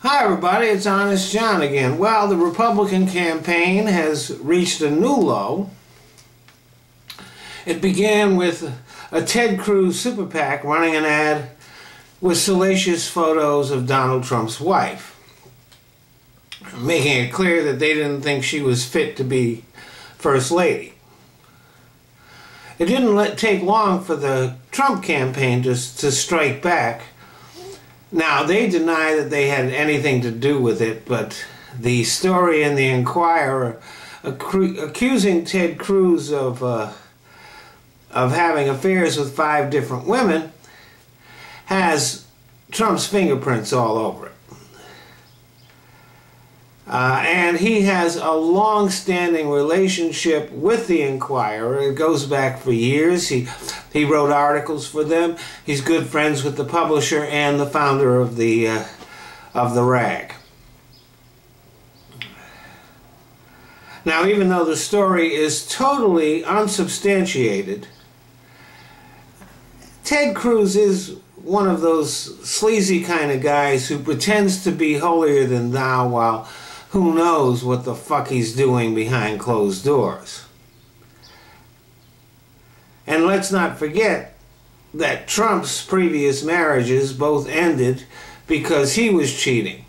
Hi everybody, it's Honest John again. Well, the Republican campaign has reached a new low. It began with a Ted Cruz super PAC running an ad with salacious photos of Donald Trump's wife, making it clear that they didn't think she was fit to be First Lady. It didn't take long for the Trump campaign to strike back. Now, they deny that they had anything to do with it, but the story in the Inquirer accusing Ted Cruz of having affairs with 5 different women has Trump's fingerprints all over it. And he has a long-standing relationship with the Inquirer. It goes back for years. He wrote articles for them. He's good friends with the publisher and the founder of the rag. Now, even though the story is totally unsubstantiated, Ted Cruz is one of those sleazy kind of guys who pretends to be holier than thou while who knows what the fuck he's doing behind closed doors. And let's not forget that Trump's previous marriages both ended because he was cheating.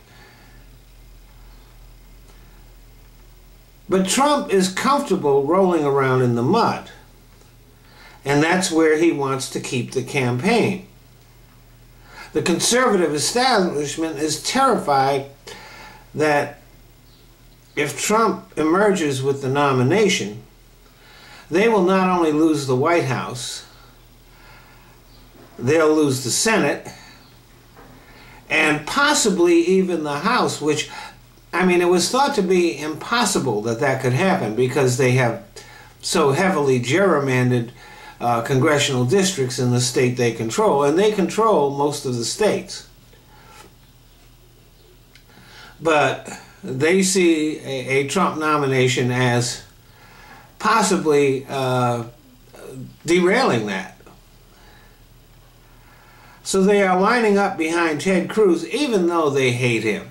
But Trump is comfortable rolling around in the mud, and that's where he wants to keep the campaign. The conservative establishment is terrified that if Trump emerges with the nomination, they will not only lose the White House, they'll lose the Senate, and possibly even the House, which, I mean, it was thought to be impossible that that could happen because they have so heavily gerrymandered congressional districts in the state they control, and they control most of the states. But they see a Trump nomination as possibly derailing that. So they are lining up behind Ted Cruz, even though they hate him.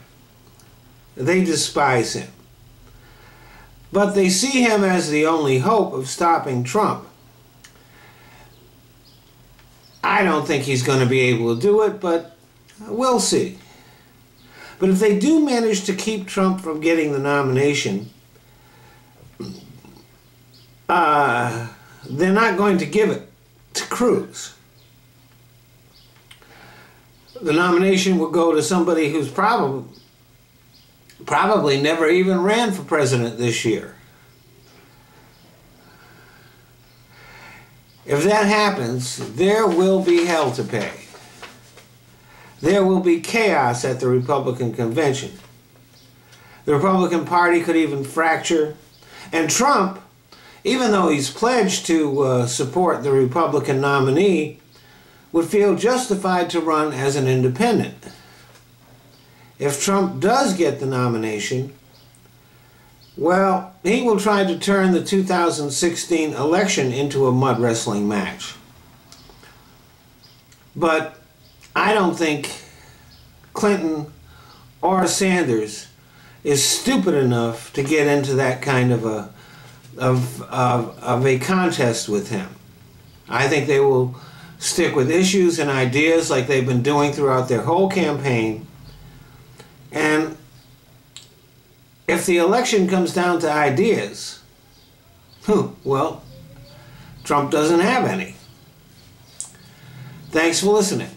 They despise him. But they see him as the only hope of stopping Trump. I don't think he's going to be able to do it, but we'll see. But if they do manage to keep Trump from getting the nomination, they're not going to give it to Cruz. The nomination will go to somebody who's probably never even ran for president this year. If that happens, there will be hell to pay. There will be chaos at the Republican convention. The Republican Party could even fracture. And Trump, even though he's pledged to support the Republican nominee, would feel justified to run as an independent. If Trump does get the nomination, well, he will try to turn the 2016 election into a mud wrestling match. But I don't think Clinton or Sanders is stupid enough to get into that kind of a contest with him. I think they will stick with issues and ideas like they've been doing throughout their whole campaign. And if the election comes down to ideas, well, Trump doesn't have any. Thanks for listening.